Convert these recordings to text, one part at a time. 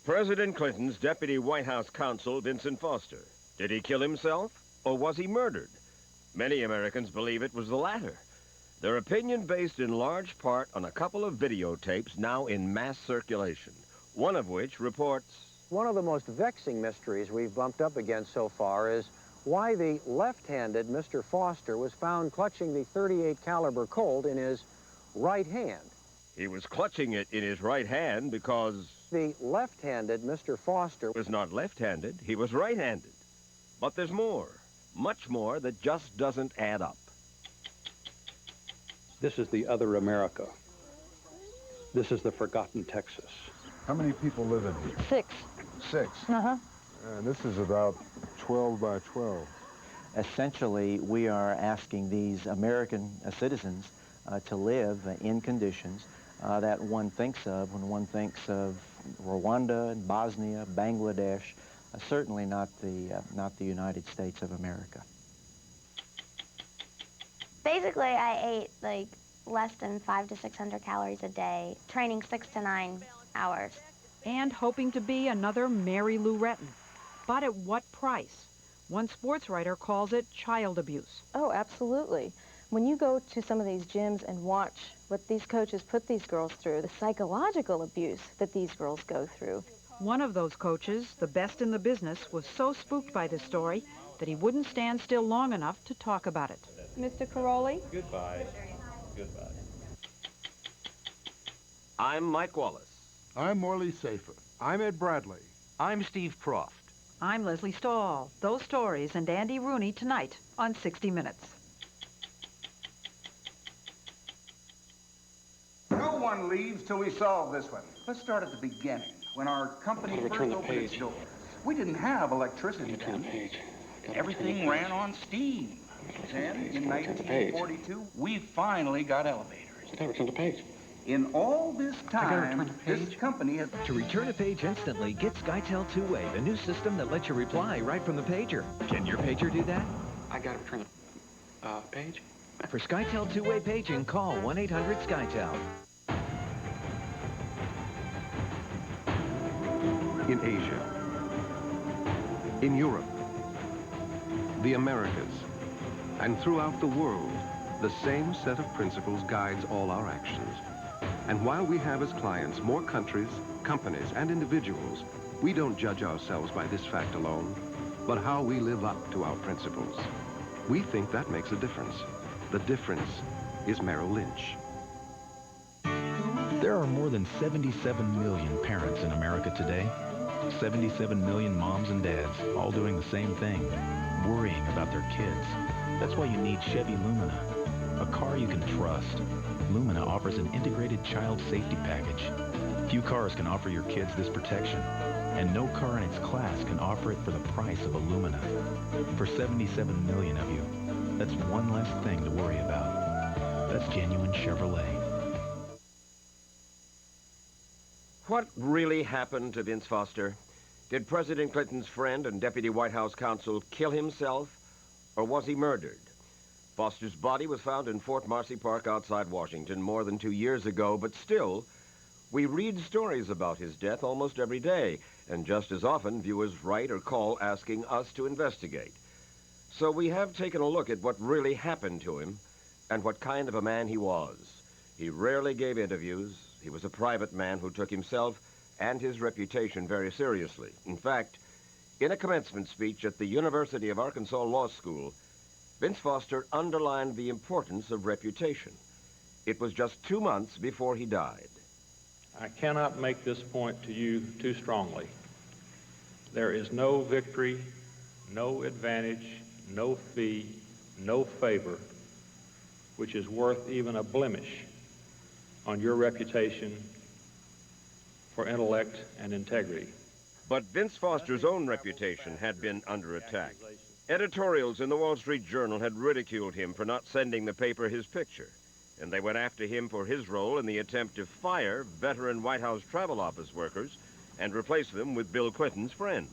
President Clinton's deputy White House counsel, Vincent Foster. Did he kill himself, or was he murdered? Many Americans believe it was the latter. Their opinion based in large part on a couple of videotapes now in mass circulation, one of which reports... One of the most vexing mysteries we've bumped up against so far is why the left-handed Mr. Foster was found clutching the .38 caliber Colt in his right hand. He was clutching it in his right hand because... The left-handed Mr. Foster was not left-handed, he was right-handed. But there's more, much more that just doesn't add up. This is the other America. This is the forgotten Texas. How many people live in here? 6. 6? Uh-huh. And this is about 12 by 12. Essentially, we are asking these American citizens to live in conditions that one thinks of when one thinks of Rwanda, Bosnia, Bangladesh, certainly not the United States of America. Basically, I ate like less than 500 to 600 calories a day, training 6 to 9 hours. And hoping to be another Mary Lou Retton. But at what price? One sports writer calls it child abuse. Oh, absolutely. When you go to some of these gyms and watch what these coaches put these girls through, the psychological abuse that these girls go through. One of those coaches, the best in the business, was so spooked by this story that he wouldn't stand still long enough to talk about it. Mr. Caroli? Goodbye. Goodbye. I'm Mike Wallace. I'm Morley Safer. I'm Ed Bradley. I'm Steve Proft. I'm Leslie Stahl. Those stories and Andy Rooney tonight on 60 Minutes. No one leaves till we solve this one. Let's start at the beginning, when our company first opened its doors. We didn't have electricity then. Everything ran on steam. Then, in 1942, we finally got elevators. I gotta return the page. In all this time, this company has... To return a page instantly, get SkyTel Two-Way, the new system that lets you reply right from the pager. Can your pager do that? I gotta return the page. For SkyTel Two-Way paging, call 1-800-SkyTel. In Asia, in Europe, the Americas, and throughout the world, the same set of principles guides all our actions. And while we have as clients more countries, companies, and individuals, we don't judge ourselves by this fact alone, but how we live up to our principles. We think that makes a difference. The difference is Merrill Lynch. There are more than 77 million parents in America today. 77 million moms and dads, all doing the same thing, worrying about their kids. That's why you need Chevy Lumina, a car you can trust. Lumina offers an integrated child safety package. Few cars can offer your kids this protection, and no car in its class can offer it for the price of a Lumina. For 77 million of you, that's one less thing to worry about. That's genuine Chevrolet. What really happened to Vince Foster? Did President Clinton's friend and deputy White House counsel kill himself, or was he murdered? Foster's body was found in Fort Marcy Park outside Washington more than 2 years ago, but still, we read stories about his death almost every day, and just as often viewers write or call asking us to investigate. So we have taken a look at what really happened to him and what kind of a man he was. He rarely gave interviews. He was a private man who took himself and his reputation very seriously. In fact, in a commencement speech at the University of Arkansas Law School, Vince Foster underlined the importance of reputation. It was just 2 months before he died. I cannot make this point to you too strongly. There is no victory, no advantage, no fee, no favor, which is worth even a blemish on your reputation for intellect and integrity. But Vince Foster's own reputation had been under attack. Editorials in the Wall Street Journal had ridiculed him for not sending the paper his picture, and they went after him for his role in the attempt to fire veteran White House travel office workers and replace them with Bill Clinton's friends.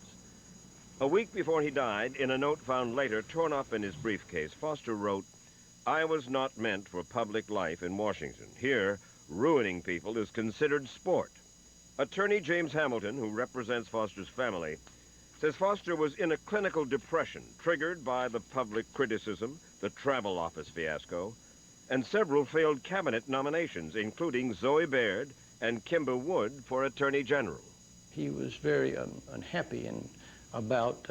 A week before he died, in a note found later torn up in his briefcase, Foster wrote, "I was not meant for public life in Washington. Here, ruining people is considered sport. Attorney James Hamilton, who represents Foster's family, says Foster was in a clinical depression triggered by the public criticism, the travel office fiasco, and several failed cabinet nominations, including Zoe Baird and Kimber Wood for Attorney General. He was very unhappy about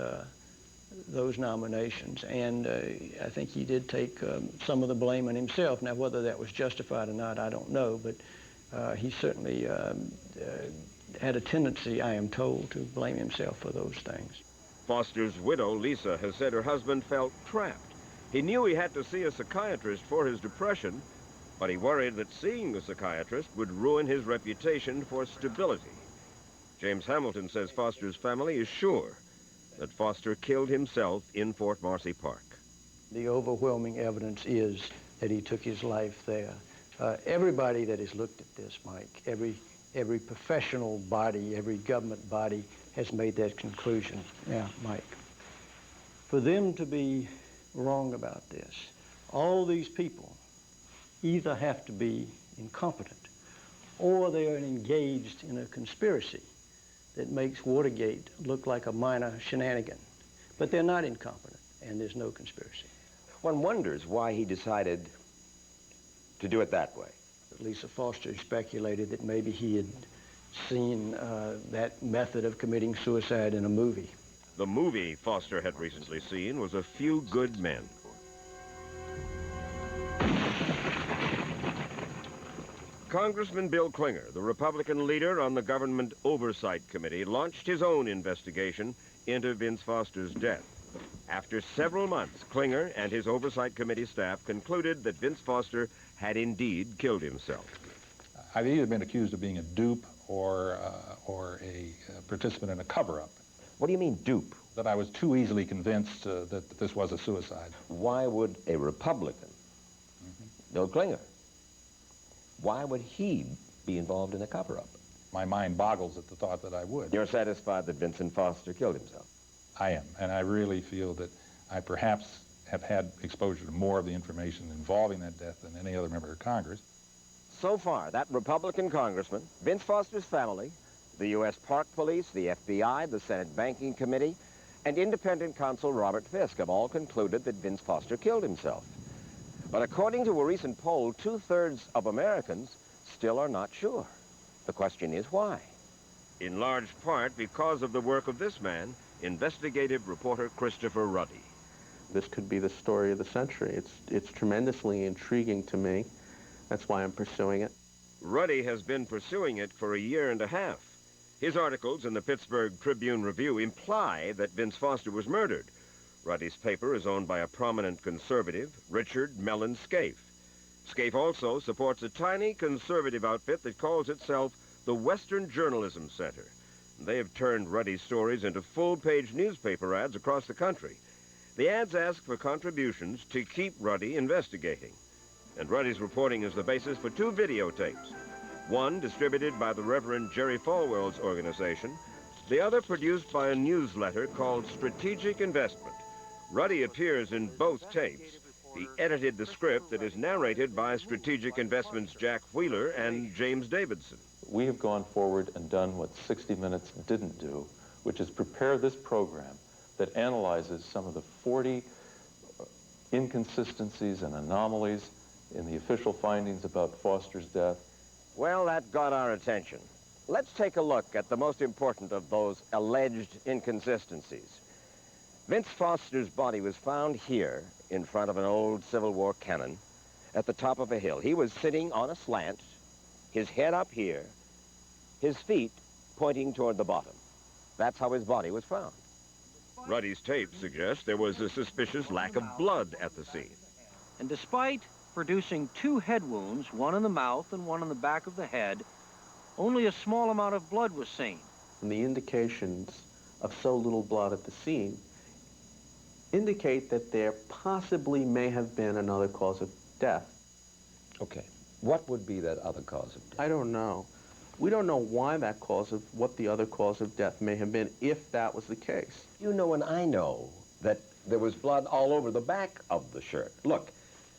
those nominations, and I think he did take some of the blame on himself. Now, whether that was justified or not, I don't know, but he certainly had a tendency, I am told, to blame himself for those things. Foster's widow, Lisa, has said her husband felt trapped. He knew he had to see a psychiatrist for his depression, but he worried that seeing a psychiatrist would ruin his reputation for stability. James Hamilton says Foster's family is sure that Foster killed himself in Fort Marcy Park. The overwhelming evidence is that he took his life there. Everybody that has looked at this, Mike, every professional body, every government body has made that conclusion. Yeah, Mike. For them to be wrong about this, all these people either have to be incompetent or they are engaged in a conspiracy that makes Watergate look like a minor shenanigan. But they're not incompetent, and there's no conspiracy. One wonders why he decided to do it that way. Lisa Foster speculated that maybe he had seen that method of committing suicide in a movie. The movie Foster had recently seen was A Few Good Men. Congressman Bill Clinger, the Republican leader on the Government Oversight Committee, launched his own investigation into Vince Foster's death. After several months, Clinger and his Oversight Committee staff concluded that Vince Foster had indeed killed himself. I've either been accused of being a dupe or a participant in a cover-up. What do you mean, dupe? That I was too easily convinced that this was a suicide. Why would a Republican, Bill Clinger, why would he be involved in a cover-up? My mind boggles at the thought that I would. You're satisfied that Vincent Foster killed himself? I am, and I really feel that I perhaps have had exposure to more of the information involving that death than any other member of Congress. So far, that Republican congressman, Vince Foster's family, the U.S. Park Police, the FBI, the Senate Banking Committee, and independent counsel Robert Fisk have all concluded that Vince Foster killed himself. But according to a recent poll, 2/3 of Americans still are not sure. The question is why? In large part because of the work of this man, investigative reporter Christopher Ruddy. This could be the story of the century. It's tremendously intriguing to me. That's why I'm pursuing it. Ruddy has been pursuing it for a year and a half. His articles in the Pittsburgh Tribune-Review imply that Vince Foster was murdered. Ruddy's paper is owned by a prominent conservative, Richard Mellon Scaife. Scaife also supports a tiny conservative outfit that calls itself the Western Journalism Center. They have turned Ruddy's stories into full-page newspaper ads across the country. The ads ask for contributions to keep Ruddy investigating. And Ruddy's reporting is the basis for 2 videotapes. One distributed by the Reverend Jerry Falwell's organization, the other produced by a newsletter called Strategic Investment. Ruddy appears in both tapes. He edited the script that is narrated by Strategic Investment's Jack Wheeler and James Davidson. We have gone forward and done what 60 Minutes didn't do, which is prepare this program that analyzes some of the 40 inconsistencies and anomalies in the official findings about Foster's death. Well, that got our attention. Let's take a look at the most important of those alleged inconsistencies. Vince Foster's body was found here in front of an old Civil War cannon at the top of a hill. He was sitting on a slant, his head up here, his feet pointing toward the bottom. That's how his body was found. Ruddy's tape suggests there was a suspicious lack of blood at the scene. And despite producing 2 head wounds, one in the mouth and one in the back of the head, only a small amount of blood was seen. And the indications of so little blood at the scene indicate that there possibly may have been another cause of death. Okay. What would be that other cause of death? I don't know. We don't know what the other cause of death may have been if that was the case. You know, and I know that there was blood all over the back of the shirt. Look,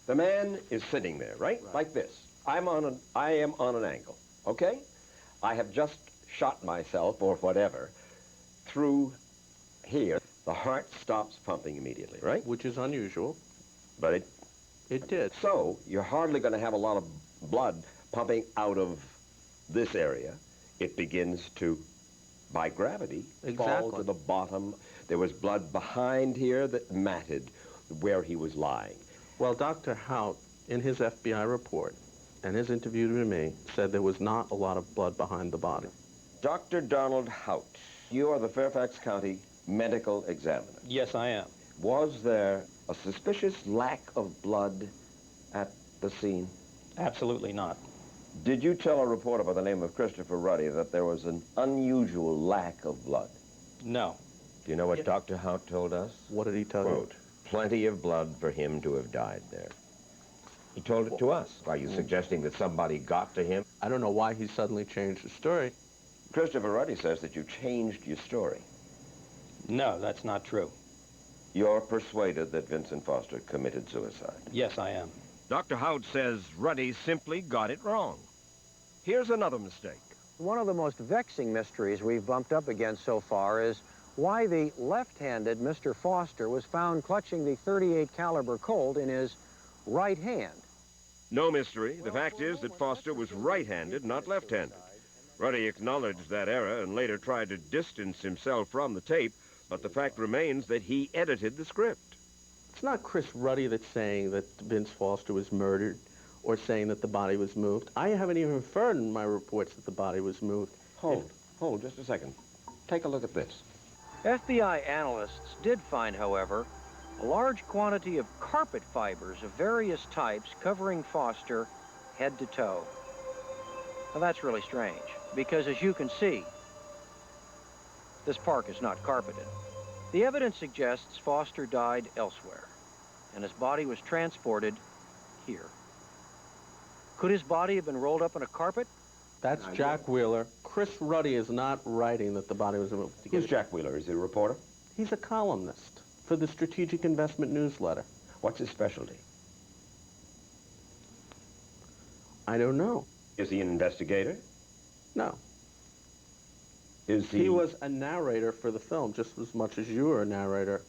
the man is sitting there, right? Like this. I am on an angle, okay? I have just shot myself or whatever, through here, the heart stops pumping immediately, right? Which is unusual. But it did. So you're hardly going to have a lot of blood pumping out of this area. It begins to, by gravity, fall to the bottom. There was blood behind here that matted where he was lying. Well, Dr. Hout, in his FBI report and his interview with me, said there was not a lot of blood behind the body. Dr. Donald Hout, you are the Fairfax County medical examiner. Yes, I am. Was there a suspicious lack of blood at the scene? Absolutely not. Did you tell a reporter by the name of Christopher Ruddy that there was an unusual lack of blood? No. Do you know what Dr. Hout told us? What did he tell you? Quote, plenty of blood for him to have died there. He told it to us. Are you suggesting that somebody got to him? I don't know why he suddenly changed the story. Christopher Ruddy says that you changed your story. No, that's not true. You're persuaded that Vincent Foster committed suicide? Yes, I am. Dr. Hout says Ruddy simply got it wrong. Here's another mistake. One of the most vexing mysteries we've bumped up against so far is why the left-handed Mr. Foster was found clutching the .38 caliber Colt in his right hand. No mystery. The fact is that Foster was right-handed, not left-handed. Ruddy acknowledged that error and later tried to distance himself from the tape, but the fact remains that he edited the script. It's not Chris Ruddy that's saying that Vince Foster was murdered or saying that the body was moved. I haven't even inferred in my reports that the body was moved. Hold just a second. Take a look at this. FBI analysts did find, however, a large quantity of carpet fibers of various types covering Foster head to toe. Now that's really strange, because as you can see, this park is not carpeted. The evidence suggests Foster died elsewhere, and his body was transported here. Could his body have been rolled up in a carpet? That's Jack Wheeler. Chris Ruddy is not writing that the body was moved. Who's Jack Wheeler? Is he a reporter? He's a columnist for the Strategic Investment Newsletter. What's his specialty? I don't know. Is he an investigator? No. Is he... He was a narrator for the film, just as much as you were a narrator.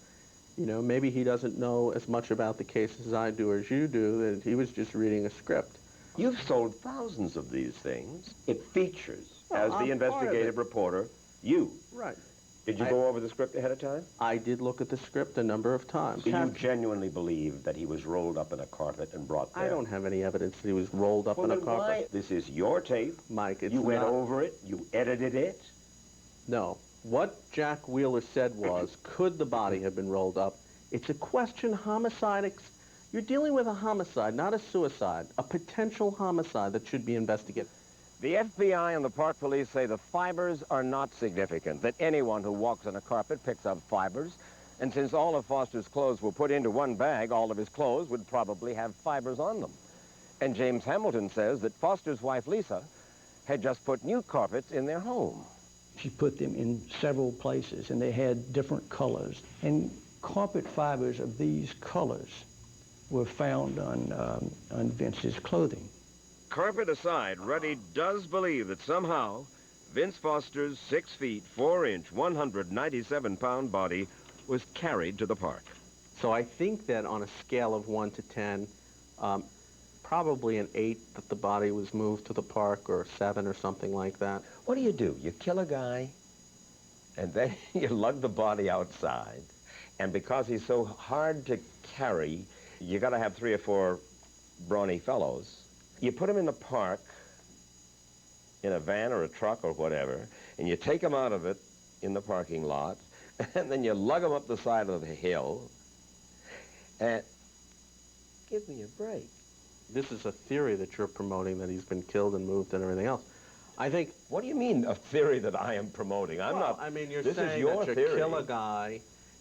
You know, maybe he doesn't know as much about the case as I do or as you do, that he was just reading a script. You've sold thousands of these things. It features, as the investigative reporter, you. Right. Did you go over the script ahead of time? I did look at the script a number of times. Do you genuinely believe that he was rolled up in a carpet and brought there? I don't have any evidence that he was rolled up in a carpet. Why? This is your tape. Mike, it's You went not... over it. You edited it. No. What Jack Wheeler said was, could the body have been rolled up? It's a question homicide. You're dealing with a homicide, not a suicide, a potential homicide that should be investigated. The FBI and the park police say the fibers are not significant, that anyone who walks on a carpet picks up fibers, and since all of Foster's clothes were put into one bag, all of his clothes would probably have fibers on them. And James Hamilton says that Foster's wife, Lisa, had just put new carpets in their home. She put them in several places, and they had different colors. And carpet fibers of these colors were found on Vince's clothing. Carpet aside, Ruddy does believe that somehow Vince Foster's 6 feet, 4 inch, 197-pound body was carried to the park. So I think that on a scale of 1 to 10, probably an 8 that the body was moved to the park, or 7 or something like that. What do? You kill a guy, and then you lug the body outside, and because he's so hard to carry, you got to have 3 or 4 brawny fellows. You put him in the park, in a van or a truck or whatever, and you take him out of it in the parking lot, and then you lug him up the side of the hill, and give me a break. This is a theory that you're promoting, that he's been killed and moved and everything else. I think... What do you mean, a theory that I am promoting? I'm not... I mean, you're this saying is your that you theory. kill a guy,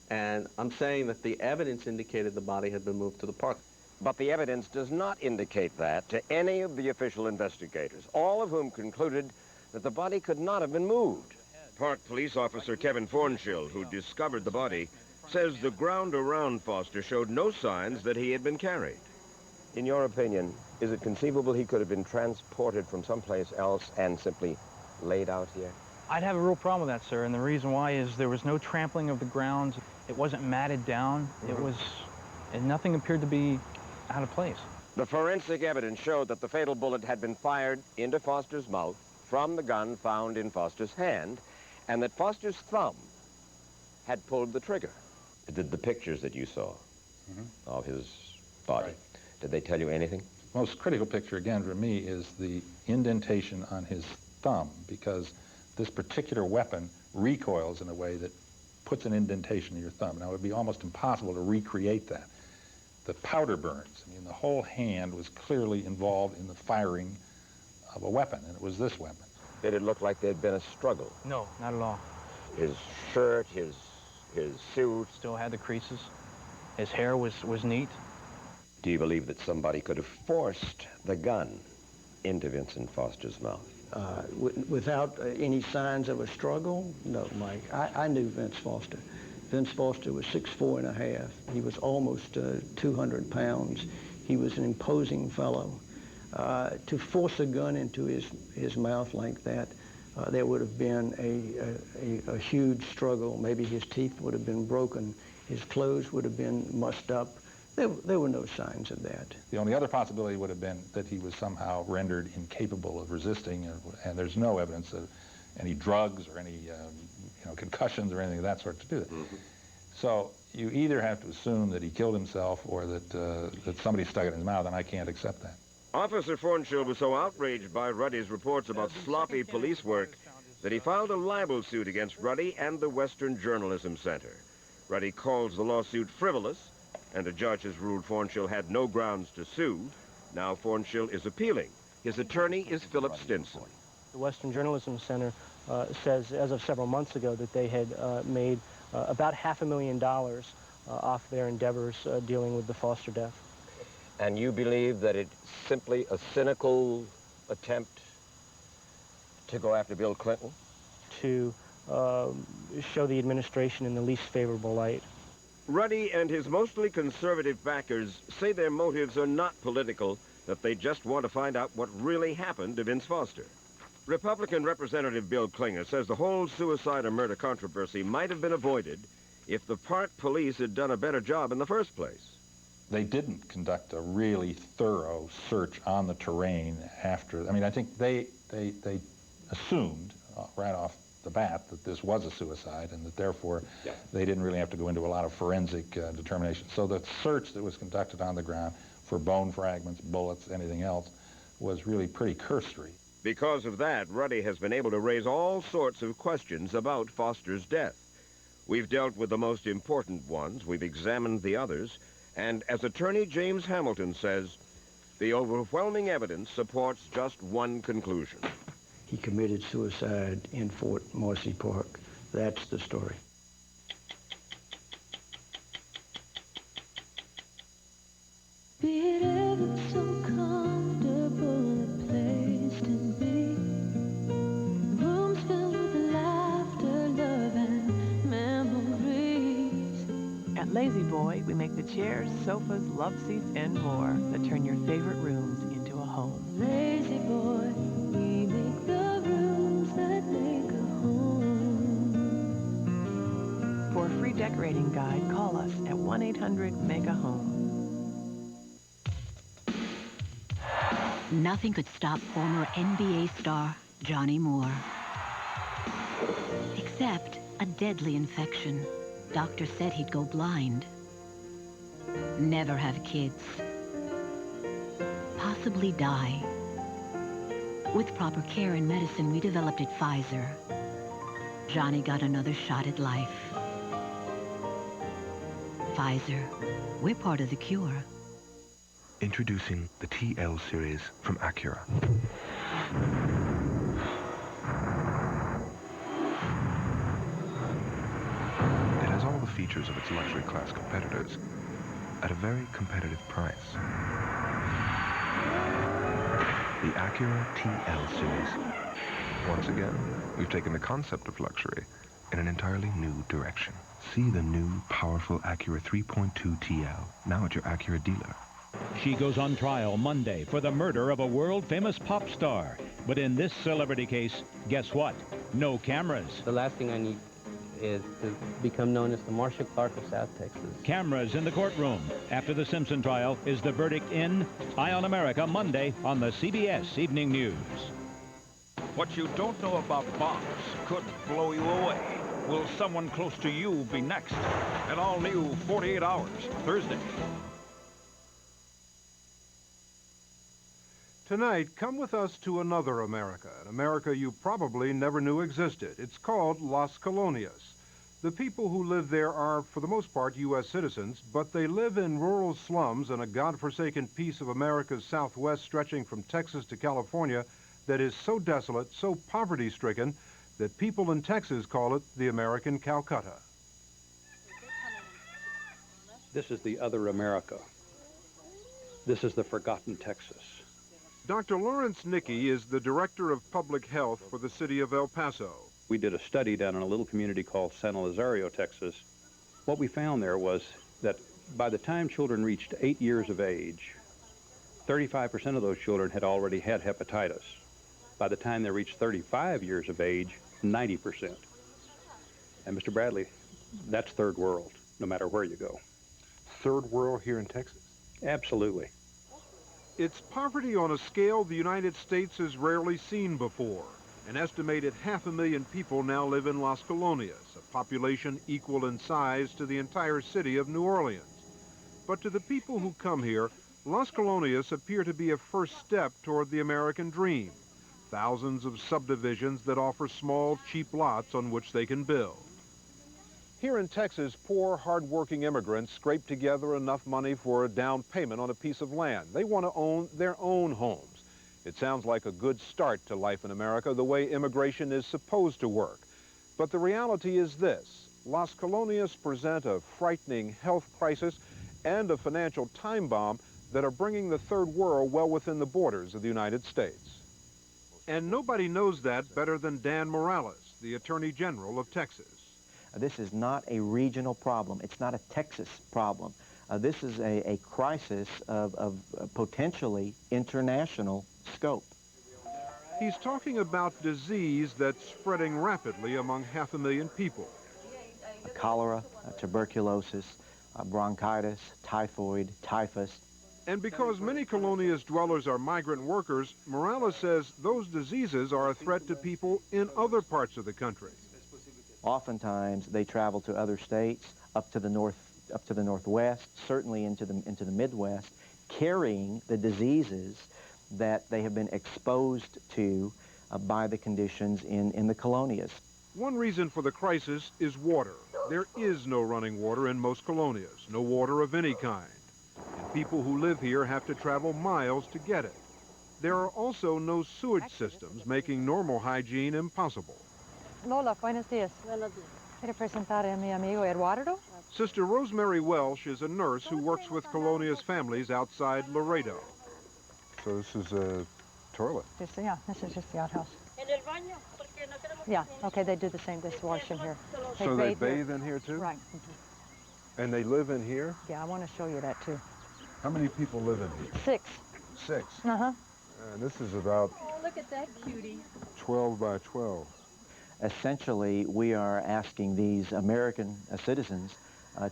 and I'm saying that the evidence indicated the body had been moved to the park. But the evidence does not indicate that to any of the official investigators, all of whom concluded that the body could not have been moved. Park Police Officer Kevin Fornshill, who discovered the body, says the ground around Foster showed no signs that he had been carried. In your opinion, is it conceivable he could have been transported from someplace else and simply laid out here? I'd have a real problem with that, sir, and the reason why is there was no trampling of the grounds. It wasn't matted down. And nothing appeared to be out of place. The forensic evidence showed that the fatal bullet had been fired into Foster's mouth from the gun found in Foster's hand, and that Foster's thumb had pulled the trigger. Did the pictures that you saw of his body, did they tell you anything? The most critical picture, again, for me, is the indentation on his thumb, because this particular weapon recoils in a way that puts an indentation in your thumb. Now, it would be almost impossible to recreate that. The powder burns. I mean, the whole hand was clearly involved in the firing of a weapon, and it was this weapon. Did it look like there'd been a struggle? No, not at all. His shirt, his suit? Still had the creases. His hair was neat. Do you believe that somebody could have forced the gun into Vincent Foster's mouth? Without any signs of a struggle? No, Mike. I knew Vince Foster. Vince Foster was 6'4½". He was almost 200 pounds. He was an imposing fellow. To force a gun into his mouth like that, there would have been a huge struggle. Maybe his teeth would have been broken. His clothes would have been mussed up. There were no signs of that. The only other possibility would have been that he was somehow rendered incapable of resisting, and there's no evidence of any drugs or any concussions or anything of that sort to do that. So you either have to assume that he killed himself or that somebody stuck it in his mouth, and I can't accept that. Officer Fornshill was so outraged by Ruddy's reports about sloppy police work that he filed a libel suit against Ruddy and the Western Journalism Center. Ruddy calls the lawsuit frivolous, and a judge has ruled Fornshill had no grounds to sue. Now Fornshill is appealing. His attorney is Philip Stinson. The Western Journalism Center says, as of several months ago, that they had made about $500,000 off their endeavors dealing with the Foster death. And you believe that it's simply a cynical attempt to go after Bill Clinton? To show the administration in the least favorable light. Ruddy and his mostly conservative backers say their motives are not political, that they just want to find out what really happened to Vince Foster. Republican Representative Bill Klinger says the whole suicide or murder controversy might have been avoided if the Park police had done a better job in the first place. They didn't conduct a really thorough search on the terrain after. I mean, I think they assumed right off the bat that this was a suicide and that therefore they didn't really have to go into a lot of forensic determination. So the search that was conducted on the ground for bone fragments, bullets, anything else was really pretty cursory. Because of that, Ruddy has been able to raise all sorts of questions about Foster's death. We've dealt with the most important ones, we've examined the others, and as attorney James Hamilton says, the overwhelming evidence supports just one conclusion. He committed suicide in Fort Marcy Park. That's the story. Be it ever so comfortable a place to be. Rooms filled with laughter, love, and memories. At Lazy Boy, we make the chairs, sofas, love seats, and more that turn your favorite rooms into a home. Lazy Boy, we make the rooms that make a home. For a free decorating guide, call us at 1-800-MAKE-A-HOME. Nothing could stop former NBA star Johnny Moore. Except a deadly infection. Doctor said he'd go blind. Never have kids. Possibly die. With proper care and medicine we developed at Pfizer, Johnny got another shot at life. Pfizer, we're part of the cure. Introducing the TL series from Acura. It has all the features of its luxury class competitors at a very competitive price. The Acura TL series. Once again, we've taken the concept of luxury in an entirely new direction. See the new, powerful Acura 3.2 TL, now at your Acura dealer. She goes on trial Monday for the murder of a world-famous pop star. But in this celebrity case, guess what? No cameras. The last thing I need is to become known as the Marcia Clark of South Texas. Cameras in the courtroom. After the Simpson trial, is the verdict in? Eye on America, Monday on the CBS Evening News. What you don't know about bombs could blow you away. Will someone close to you be next? An all-new 48 Hours, Thursday. Tonight, come with us to another America, an America you probably never knew existed. It's called Las Colonias. The people who live there are, for the most part, U.S. citizens, but they live in rural slums in a godforsaken piece of America's Southwest stretching from Texas to California that is so desolate, so poverty-stricken, that people in Texas call it the American Calcutta. This is the other America. This is the forgotten Texas. Dr. Lawrence Nickey is the Director of Public Health for the city of El Paso. We did a study down in a little community called San Elizario, Texas. What we found there was that by the time children reached 8 years of age, 35% of those children had already had hepatitis. By the time they reached 35 years of age, 90%. And Mr. Bradley, that's third world, no matter where you go. Third world here in Texas? Absolutely. It's poverty on a scale the United States has rarely seen before. An estimated 500,000 people now live in Las Colonias, a population equal in size to the entire city of New Orleans. But to the people who come here, Las Colonias appear to be a first step toward the American dream. Thousands of subdivisions that offer small, cheap lots on which they can build. Here in Texas, poor, hard-working immigrants scrape together enough money for a down payment on a piece of land. They want to own their own homes. It sounds like a good start to life in America, the way immigration is supposed to work. But the reality is this: Las Colonias present a frightening health crisis and a financial time bomb that are bringing the third world well within the borders of the United States. And nobody knows that better than Dan Morales, the Attorney General of Texas. This is not a regional problem. It's not a Texas problem. This is a crisis of potentially international scope. He's talking about disease that's spreading rapidly among 500,000 people. Cholera, tuberculosis, bronchitis, typhoid, typhus. And because many Colonias dwellers are migrant workers, Morales says those diseases are a threat to people in other parts of the country. Oftentimes, they travel to other states, up to the northwest, certainly into the Midwest, carrying the diseases that they have been exposed to by the conditions in the colonias. One reason for the crisis is water. There is no running water in most colonias, no water of any kind. And people who live here have to travel miles to get it. There are also no sewage systems, making normal hygiene impossible. Lola, buenos días. Buenos días. ¿Quiere presentar a mi amigo Eduardo? Sister Rosemary Welsh is a nurse who works with Colonias families outside Laredo. So this is a toilet? Yeah, this is just the outhouse. Yeah, okay, they do the same. They wash in here. So they bathe in here too? Right. And they live in here? Yeah, I want to show you that too. How many people live in here? 6. 6? Uh-huh. And this is about... Oh, look at that cutie. 12 by 12. Essentially, we are asking these American citizens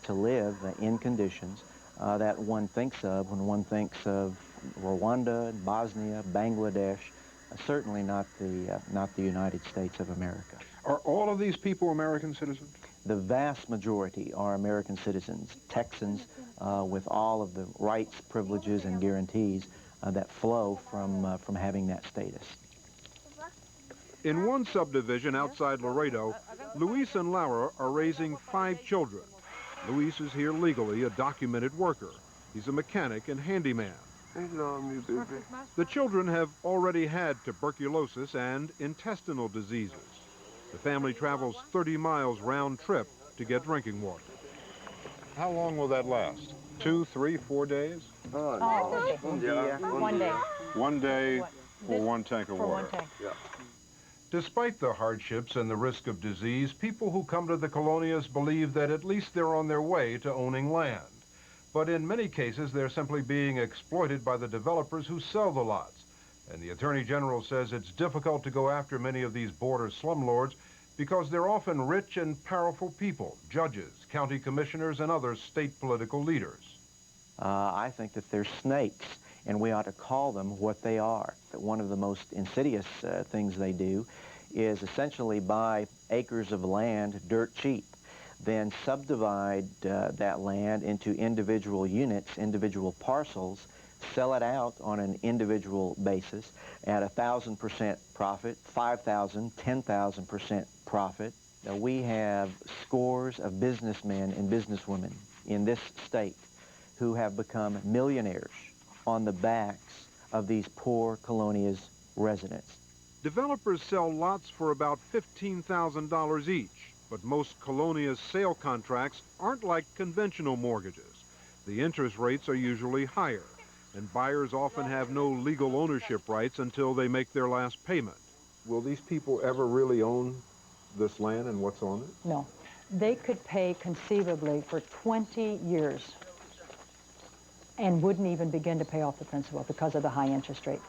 to live in conditions that one thinks of when one thinks of Rwanda, Bosnia, Bangladesh, certainly not the United States of America. Are all of these people American citizens? The vast majority are American citizens, Texans, with all of the rights, privileges, and guarantees that flow from having that status. In one subdivision outside Laredo, Luis and Laura are raising 5 children. Luis is here legally, a documented worker. He's a mechanic and handyman. The children have already had tuberculosis and intestinal diseases. The family travels 30 miles round trip to get drinking water. How long will that last? 2, 3, 4 days? Oh, 1 day. 1 day for 1 tank of For water. 1 tank. Yeah. Despite the hardships and the risk of disease, people who come to the Colonias believe that at least they're on their way to owning land. but in many cases they're simply being exploited by the developers who sell the lots. And the Attorney General says it's difficult to go after many of these border slumlords because they're often rich and powerful people, judges, county commissioners, and other state political leaders. I think that they're snakes, and we ought to call them what they are. One of the most insidious things they do is essentially buy acres of land dirt cheap, then subdivide that land into individual units, individual parcels, sell it out on an individual basis at 1,000% profit, 5,000, 10,000% profit. Now, we have scores of businessmen and businesswomen in this state who have become millionaires on the backs of these poor Colonias residents. Developers sell lots for about $15,000 each, but most Colonias sale contracts aren't like conventional mortgages. The interest rates are usually higher, and buyers often have no legal ownership rights until they make their last payment. Will these people ever really own this land and what's on it? No. They could pay conceivably for 20 years and wouldn't even begin to pay off the principal because of the high interest rate.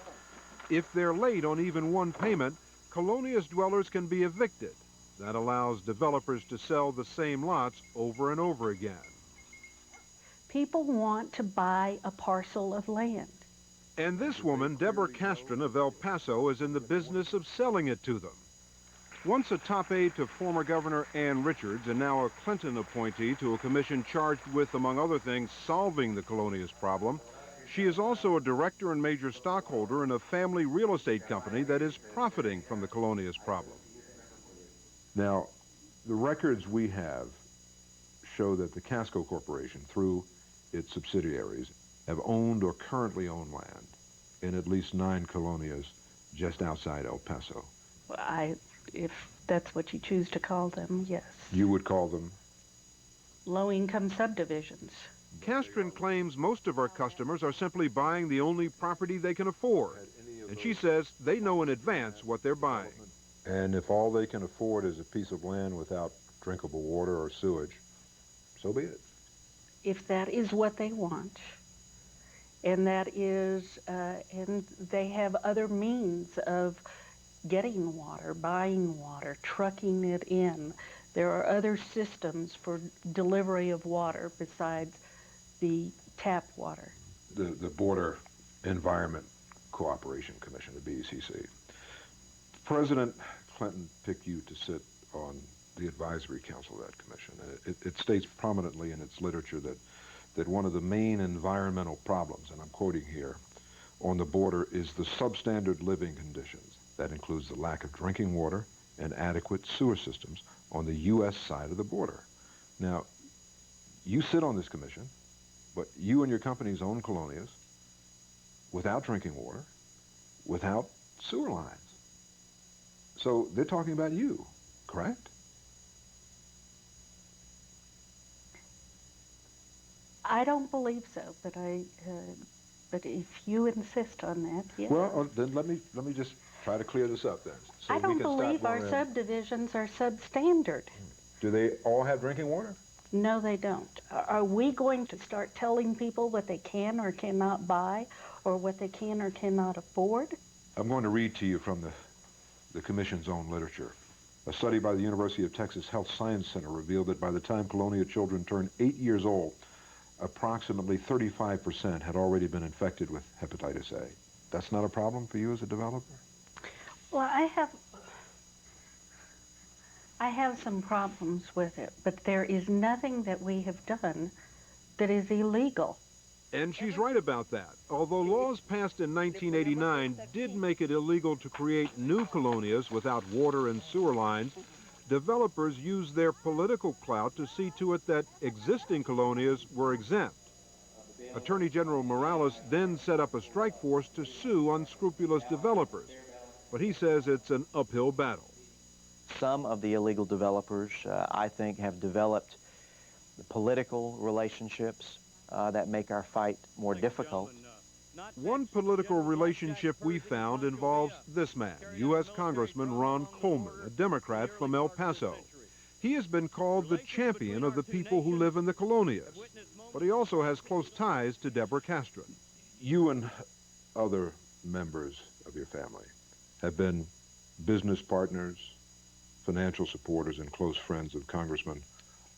If they're late on even one payment, Colonias dwellers can be evicted. That allows developers to sell the same lots over and over again. People want to buy a parcel of land. And this woman, Deborah Castron of El Paso, is in the business of selling it to them. Once a top aide to former Governor Ann Richards and now a Clinton appointee to a commission charged with, among other things, solving the Colonias problem, she is also a director and major stockholder in a family real estate company that is profiting from the Colonias problem. Now, the records we have show that the Casco Corporation, through its subsidiaries, have owned or currently own land in at least 9 Colonias just outside El Paso. If that's what you choose to call them, yes. You would call them? Low-income subdivisions. Castron claims most of our customers are simply buying the only property they can afford. And she says they know in advance what they're buying. And if all they can afford is a piece of land without drinkable water or sewage, so be it. If that is what they want, and that is, and they have other means of getting water, buying water, trucking it in. There are other systems for delivery of water besides the tap water. The Border Environment Cooperation Commission, the BECC. President Clinton picked you to sit on the advisory council of that commission. It states prominently in its literature that one of the main environmental problems, and I'm quoting here, on the border is the substandard living conditions. That includes the lack of drinking water and adequate sewer systems on the U.S. side of the border. Now, you sit on this commission, but you and your companies own Colonias without drinking water, without sewer lines. So they're talking about you, correct? I don't believe so, but but if you insist on that, yes. Well, then let me just try to clear this up then. So I don't believe our subdivisions are substandard. Do they all have drinking water? No, they don't. Are we going to start telling people what they can or cannot buy, or what they can or cannot afford? I'm going to read to you from the Commission's own literature. A study by the University of Texas Health Science Center revealed that by the time Colonia children turned 8 years old, approximately 35% had already been infected with hepatitis A. That's not a problem for you as a developer? Well, I have some problems with it, but there is nothing that we have done that is illegal. And she's right about that. Although laws passed in 1989 did make it illegal to create new Colonias without water and sewer lines, developers used their political clout to see to it that existing Colonias were exempt. Attorney General Morales then set up a strike force to sue unscrupulous developers, but he says it's an uphill battle. Some of the illegal developers, I think, have developed political relationships that make our fight more difficult. One political relationship we found involves this man, U.S. Congressman Ron Coleman, a Democrat from El Paso. He has been called the champion of the people who live in the Colonias. but he also has close ties to Deborah Castron. You and other members of your family have been business partners, financial supporters, and close friends of Congressman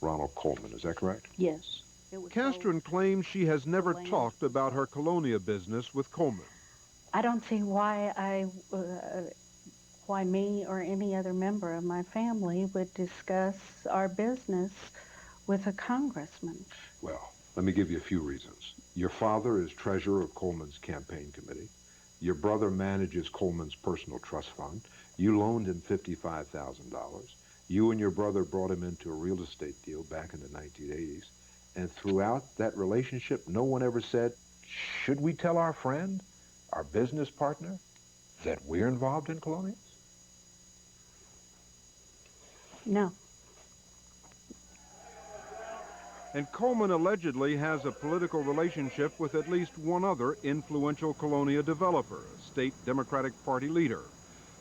Ronald Coleman. Is that correct? Yes. Castron claims she has never talked about her Colonia business with Coleman. I don't see why why me or any other member of my family would discuss our business with a congressman. Well, let me give you a few reasons. Your father is treasurer of Coleman's campaign committee. Your brother manages Coleman's personal trust fund. You loaned him $55,000. You and your brother brought him into a real estate deal back in the 1980s. And throughout that relationship, no one ever said, should we tell our friend, our business partner, that we're involved in colonials? No. And Coleman allegedly has a political relationship with at least one other influential Colonia developer, a state Democratic Party leader.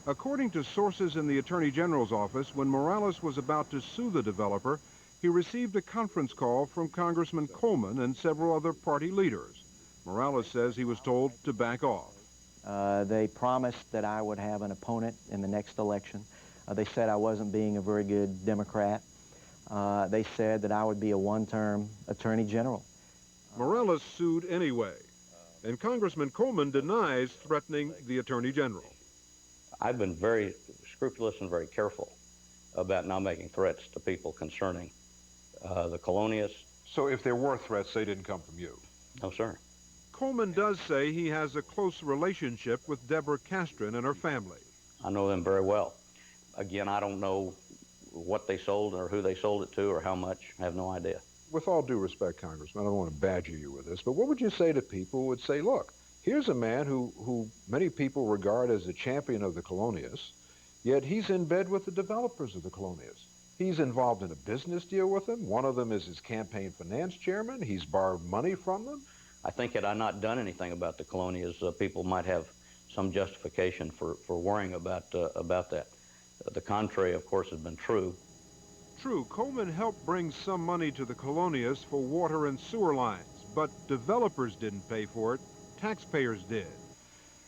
According to sources in the Attorney General's office, when Morales was about to sue the developer, he received a conference call from Congressman Coleman and several other party leaders. Morales says he was told to back off. They promised that I would have an opponent in the next election. They said I wasn't being a very good Democrat. They said that I would be a one-term attorney general. Morales sued anyway, and Congressman Coleman denies threatening the attorney general. I've been very scrupulous and very careful about not making threats to people concerning the colonias. So if there were threats, they didn't come from you? No, sir. Coleman does say he has a close relationship with Deborah Castron and her family. I know them very well. Again, I don't know what they sold or who they sold it to or how much. I have no idea. With all due respect, Congressman, I don't want to badger you with this, but what would you say to people who would say, look, here's a man who many people regard as a champion of the colonias, yet he's in bed with the developers of the colonias. He's involved in a business deal with them. One of them is his campaign finance chairman. He's borrowed money from them. I think had I not done anything about the colonias, people might have some justification for worrying about that. The contrary, of course, has been true. True, Coleman helped bring some money to the colonias for water and sewer lines, but developers didn't pay for it, taxpayers did.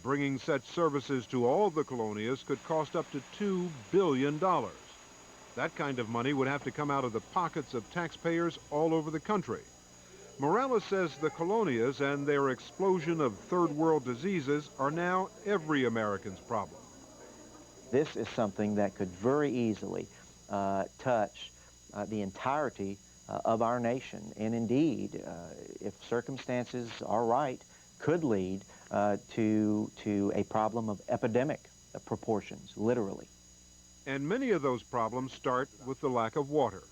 Bringing such services to all the colonias could cost up to $2 billion. That kind of money would have to come out of the pockets of taxpayers all over the country. Morales says the colonias and their explosion of third world diseases are now every American's problem. This is something that could very easily touch the entirety of our nation, and indeed, if circumstances are right, could lead to a problem of epidemic proportions, literally. And many of those problems start with the lack of water.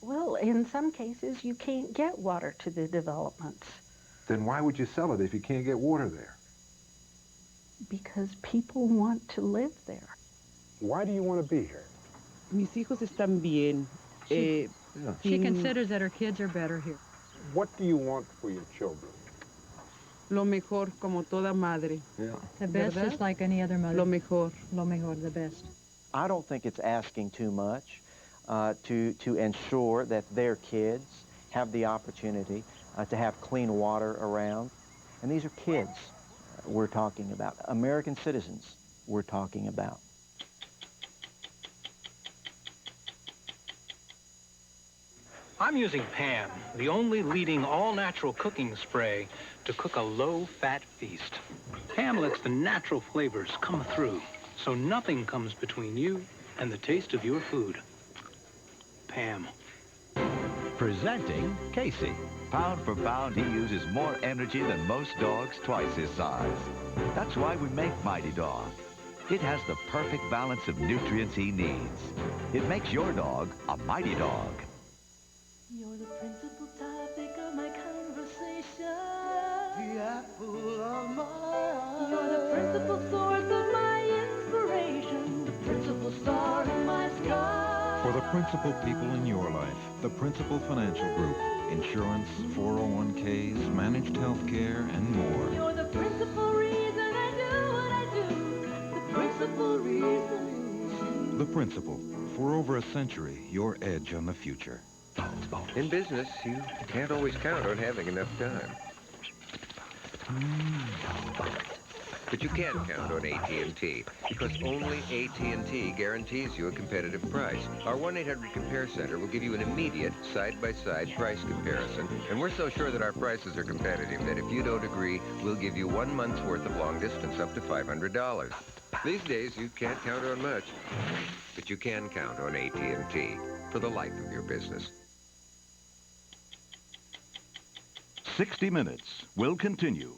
Well, in some cases, you can't get water to the developments. Then why would you sell it if you can't get water there? Because people want to live there. Why do you want to be here? Mis hijos están bien. She considers that her kids are better here. What do you want for your children? Lo mejor, como toda madre. Yeah. The best, ¿Verdad? just like any other mother. Lo mejor. Lo mejor, the best. I don't think it's asking too much to ensure that their kids have the opportunity to have clean water around. And these are kids we're talking about, American citizens we're talking about. I'm using Pam, the only leading all-natural cooking spray to cook a low-fat feast. Pam lets the natural flavors come through, so nothing comes between you and the taste of your food. Pam. Presenting Casey. Pound for pound, he uses more energy than most dogs twice his size. That's why we make Mighty Dog. It has the perfect balance of nutrients he needs. It makes your dog a Mighty Dog. You're the principal topic of my conversation. The apple of my eye. You're the principal source of my inspiration. The principal star in my sky. For the principal people in your life, the Principal Financial Group. Insurance, 401ks, managed health care, and more. You're the principal reason I do what I do. The principal reason. The Principal. For over a century, your edge on the future. In business, you can't always count on having enough time. But you can count on AT&T, because only AT&T guarantees you a competitive price. Our 1-800-COMPARE Center will give you an immediate side-by-side price comparison, and we're so sure that our prices are competitive that if you don't agree, we'll give you 1 month's worth of long distance up to $500. These days, you can't count on much, but you can count on AT&T for the life of your business. 60 Minutes will continue.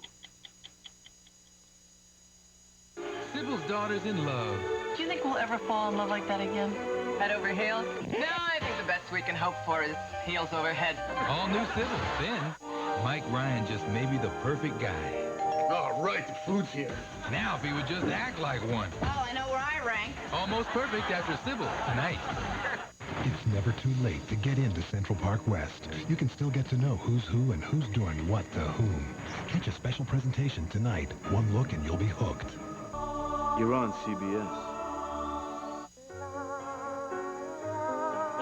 Sybil's daughter's in love. Do you think we'll ever fall in love like that again? Head over heels? No, I think the best we can hope for is heels over head. All new Sybil, then. Mike Ryan just may be the perfect guy. All right, the food's here. Now if he would just act like one. Oh, I know where I rank. Almost perfect after Sybil, tonight. It's never too late to get into Central Park West. You can still get to know who's who and who's doing what to whom. Catch a special presentation tonight. One look and you'll be hooked. You're on CBS.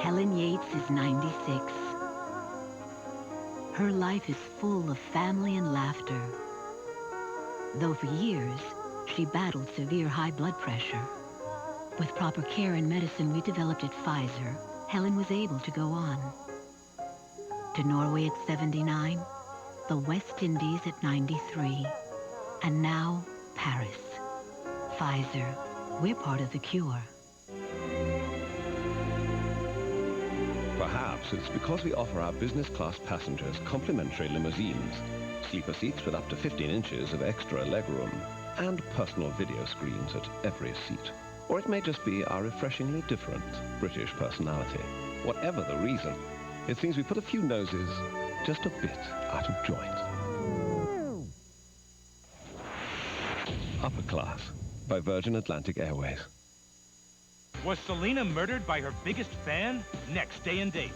Helen Yates is 96. Her life is full of family and laughter. Though for years, she battled severe high blood pressure. With proper care and medicine we developed at Pfizer, Helen was able to go on. To Norway at 79, the West Indies at 93, and now Paris. Pfizer, we're part of the cure. Perhaps it's because we offer our business class passengers complimentary limousines, sleeper seats with up to 15 inches of extra legroom, and personal video screens at every seat. Or it may just be our refreshingly different British personality. Whatever the reason, it seems we put a few noses just a bit out of joint. Upper Class by Virgin Atlantic Airways. Was Selena murdered by her biggest fan? Next, Day and Date.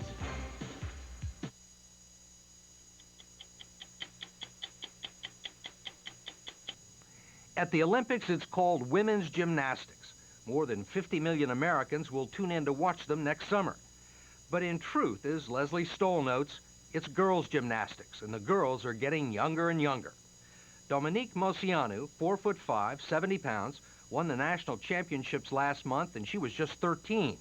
At the Olympics, it's called women's gymnastics. More than 50 million Americans will tune in to watch them next summer. But in truth, as Leslie Stoll notes, it's girls' gymnastics, and the girls are getting younger and younger. Dominique Moceanu, 4'5", 70 pounds, won the national championships last month, and she was just 13.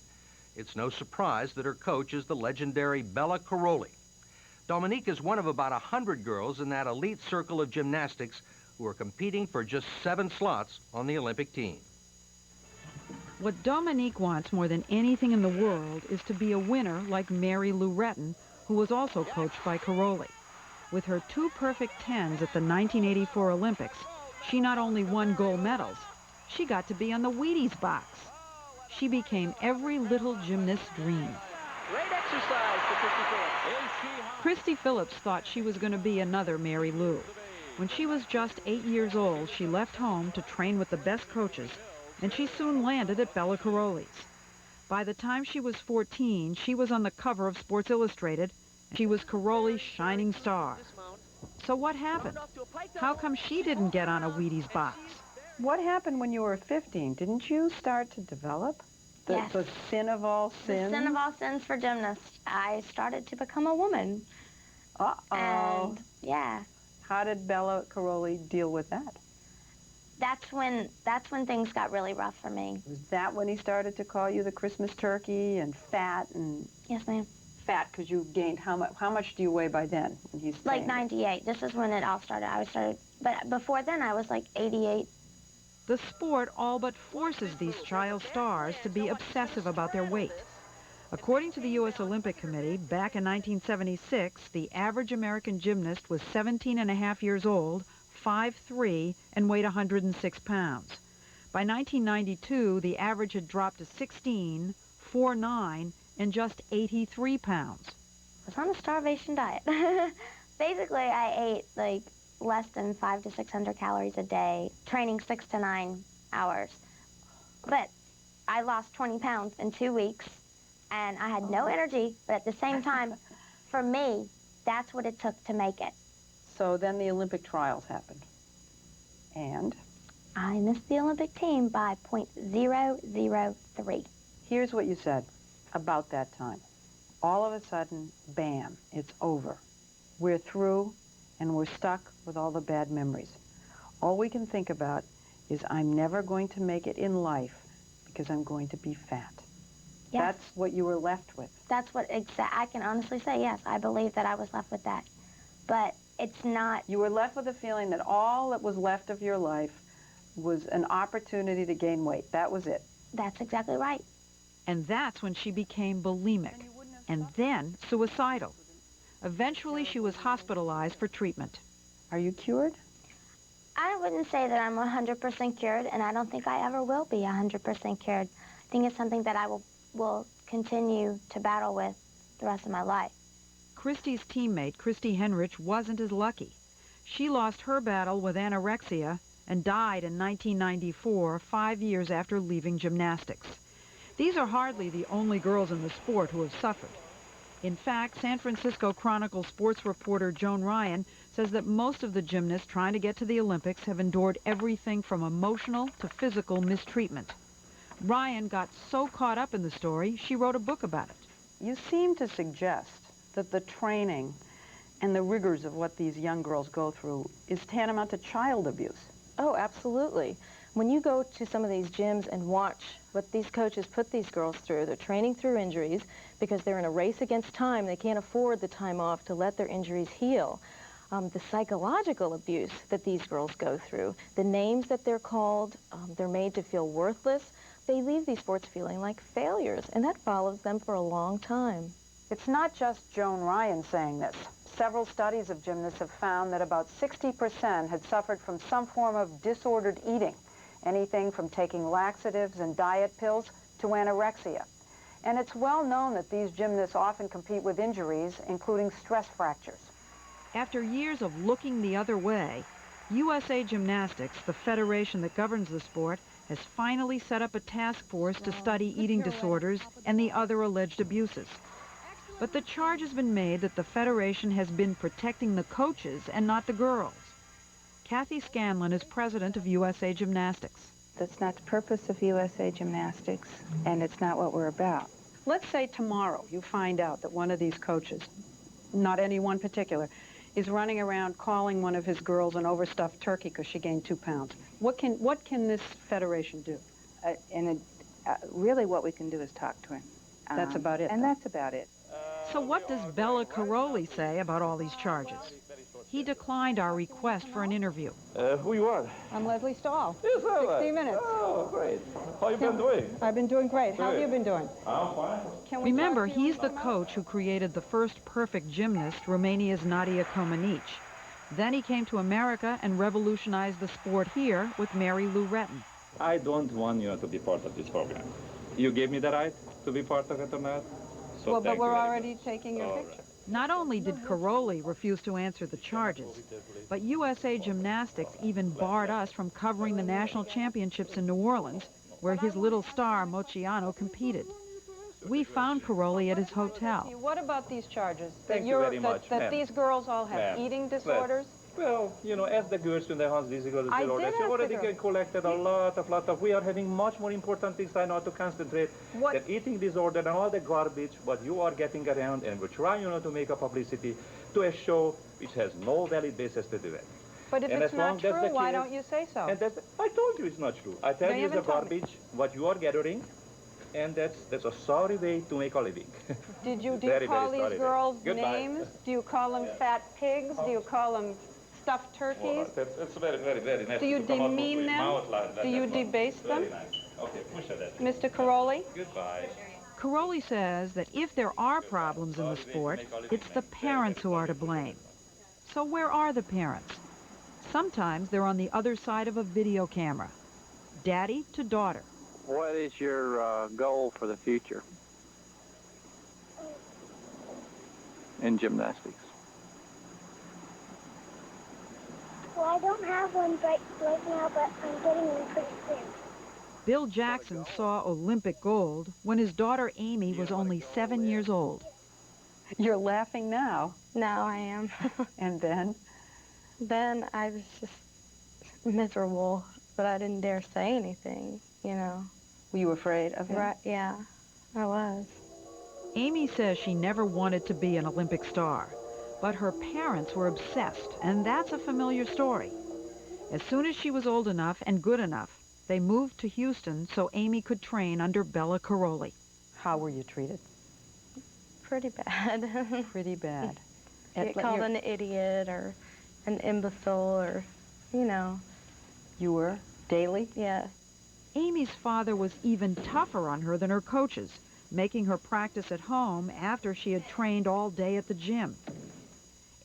It's no surprise that her coach is the legendary Bella Caroli. Dominique is one of about 100 girls in that elite circle of gymnastics who are competing for just 7 slots on the Olympic team. What Dominique wants more than anything in the world is to be a winner like Mary Lou Retton, who was also coached by Caroli. With her 2 perfect 10s at the 1984 Olympics, she not only won gold medals, she got to be on the Wheaties box. She became every little gymnast's dream. Great exercise for Christy Phillips. Christy Phillips thought she was going to be another Mary Lou. When she was just 8 years old, she left home to train with the best coaches, and she soon landed at Bella Caroli's. By the time she was 14, she was on the cover of Sports Illustrated, and she was Caroli's shining star. So what happened? How come she didn't get on a Wheaties box? What happened when you were 15? Didn't you start to develop the sin of all sins? The sin of all sins for gymnasts. I started to become a woman. Uh-oh. And, yeah. How did Bella Caroli deal with that? That's when things got really rough for me. Was that when he started to call you the Christmas turkey and fat and... Yes, ma'am. Fat because you gained, how much do you weigh by then? When he's like 98. This is when it all started. But before then I was like 88. The sport all but forces these child stars to be obsessive about their weight. According to the U.S. Olympic Committee, back in 1976, the average American gymnast was 17.5 years old, 5'3", and weighed 106 pounds. By 1992, the average had dropped to 16, 4'9", and just 83 pounds. I was on a starvation diet. Basically, I ate like less than 500 to 600 calories a day, training 6 to 9 hours. But I lost 20 pounds in 2 weeks, and I had no energy, but at the same time, for me, that's what it took to make it. So then the Olympic trials happened. And? I missed the Olympic team by .003. Here's what you said about that time. all of a sudden, bam, it's over. We're through, and we're stuck with all the bad memories. All we can think about is I'm never going to make it in life because I'm going to be fat. Yes. That's what you were left with. That's what I can honestly say, yes, I believe that I was left with that. But it's not... You were left with a feeling that all that was left of your life was an opportunity to gain weight. That was it. That's exactly right. And that's when she became bulimic, and then suicidal. Eventually, she was hospitalized for treatment. Are you cured? I wouldn't say that I'm 100% cured, and I don't think I ever will be 100% cured. I think it's something that I will continue to battle with the rest of my life. Christy's teammate, Christy Henrich, wasn't as lucky. She lost her battle with anorexia and died in 1994, 5 years after leaving gymnastics. These are hardly the only girls in the sport who have suffered. In fact, San Francisco Chronicle sports reporter Joan Ryan says that most of the gymnasts trying to get to the Olympics have endured everything from emotional to physical mistreatment. Ryan got so caught up in the story, she wrote a book about it. You seem to suggest that the training and the rigors of what these young girls go through is tantamount to child abuse. Oh, absolutely. When you go to some of these gyms and watch what these coaches put these girls through, they're training through injuries because they're in a race against time. They can't afford the time off to let their injuries heal. The psychological abuse that these girls go through, the names that they're called, they're made to feel worthless. They leave these sports feeling like failures, and that follows them for a long time. It's not just Joan Ryan saying this. Several studies of gymnasts have found that about 60% had suffered from some form of disordered eating, anything from taking laxatives and diet pills to anorexia. And it's well known that these gymnasts often compete with injuries, including stress fractures. After years of looking the other way, USA Gymnastics, the federation that governs the sport, has finally set up a task force to study eating disorders and the other alleged abuses. But the charge has been made that the federation has been protecting the coaches and not the girls. Kathy Scanlon is president of USA Gymnastics. That's not the purpose of USA Gymnastics, and it's not what we're about. Let's say tomorrow you find out that one of these coaches, not any one particular, is running around calling one of his girls an overstuffed turkey because she gained 2 pounds. What can this federation do? Really what we can do is talk to him. That's about it. And that's about it. So what does Bella Caroli say about all these charges? He declined our request for an interview. Who you are? I'm Leslie Stahl. Yes, 60 Minutes. Oh, great. How you been doing? I've been doing great. How have you been doing? I'm fine. Remember, he's the coach who created the first perfect gymnast, Romania's Nadia Comăneci. Then he came to America and revolutionized the sport here with Mary Lou Retton. I don't want you to be part of this program. You gave me the right to be part of it or not? So well, but we're already taking your picture. Not only did Caroli refuse to answer the charges, but USA Gymnastics even barred us from covering the national championships in New Orleans, where his little star, Moceanu, competed. We found Caroli at his hotel. What about these charges? Thank you very much, that these girls all have eating disorders? Well, you know, as the girls in the house disorders, you already collected a lot of, we are having much more important things right now to concentrate than eating disorder and all the garbage, what you are getting around, and we're trying, you know, to make a publicity to a show which has no valid basis to do it. But if it's not true, why don't you say so? And I told you it's not true. I tell you the garbage, what you are gathering, and that's a sorry way to make a living. Do you call these girls names? Do you call them fat pigs? Do you call them stuffed turkeys? Well, it's very, very, very nice. Do you demean them? Do you debase them? Nice. Okay, push it. Mr. Caroli? Goodbye. Caroli says that if there are problems in the sport, it's the parents who are to blame. So where are the parents? Sometimes they're on the other side of a video camera. Daddy to daughter. What is your goal for the future in gymnastics? Well, I don't have one right now, but I'm getting one pretty soon. Bill Jackson saw Olympic gold when his daughter Amy was only 7 years old. You're laughing now. Now I am. And then? Then I was just miserable, but I didn't dare say anything, you know. Were you afraid of him? Right, yeah, I was. Amy says she never wanted to be an Olympic star, but her parents were obsessed, and that's a familiar story. As soon as she was old enough and good enough, they moved to Houston so Amy could train under Bela Karolyi. How were you treated? Pretty bad. Pretty bad. Get called an idiot or an imbecile or, you know. You were? Daily? Yes. Amy's father was even tougher on her than her coaches, making her practice at home after she had trained all day at the gym.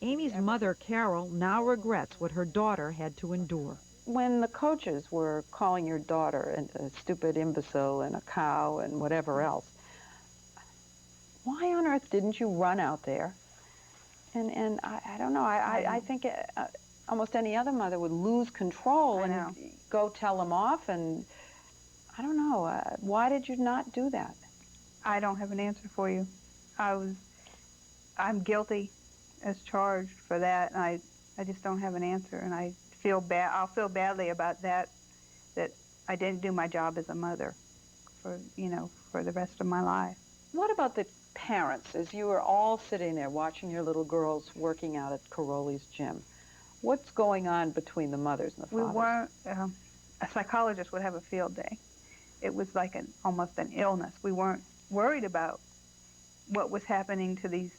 Amy's mother, Carol, now regrets what her daughter had to endure. When the coaches were calling your daughter a stupid imbecile and a cow and whatever else, why on earth didn't you run out there? And I don't know, I think almost any other mother would lose control and go tell them off, and I don't know, why did you not do that? I don't have an answer for you. I'm guilty as charged for that, and I just don't have an answer, and I feel bad. I'll feel badly about that I didn't do my job as a mother for the rest of my life. What about the parents, as you were all sitting there watching your little girls working out at Karolyi's gym? What's going on between the mothers and the fathers? We weren't, a psychologist would have a field day. It was like almost an illness. We weren't worried about what was happening to these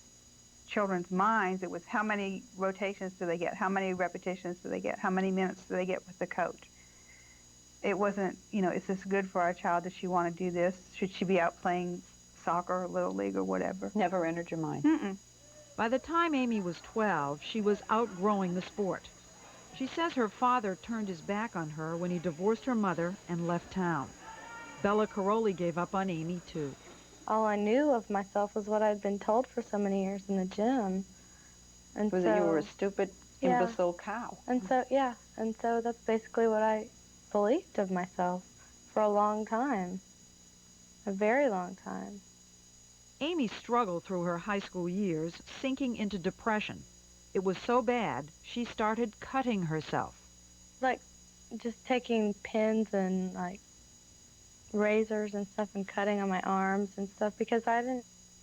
children's minds. It was how many rotations do they get, how many repetitions do they get, how many minutes do they get with the coach. It wasn't, is this good for our child? Does she want to do this? Should she be out playing soccer or Little League or whatever? Never entered your mind? Mm-mm. By the time Amy was 12, she was outgrowing the sport. She says her father turned his back on her when he divorced her mother and left town. Bela Karolyi gave up on Amy, too. All I knew of myself was what I'd been told for so many years in the gym. And was that you were a stupid, imbecile cow. And so that's basically what I believed of myself for a long time, a very long time. Amy struggled through her high school years, sinking into depression. It was so bad, she started cutting herself. Like, just taking pins and, like, razors and stuff and cutting on my arms and stuff, because I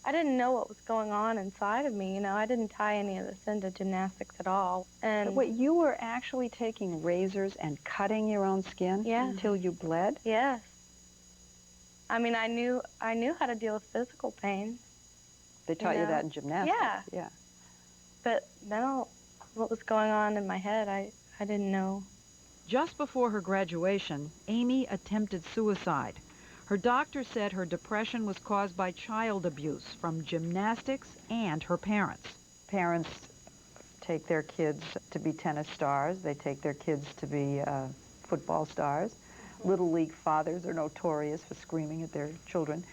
didn't know what was going on inside of me. I didn't tie any of this into gymnastics at all. And wait, you were actually taking razors and cutting your own skin until you bled? Yes. I mean, I knew how to deal with physical pain. They taught you that in gymnastics. Yeah. But what was going on in my head, I didn't know. Just before her graduation, Amy attempted suicide. Her doctor said her depression was caused by child abuse from gymnastics and her parents. Parents take their kids to be tennis stars. They take their kids to be football stars. Little League fathers are notorious for screaming at their children.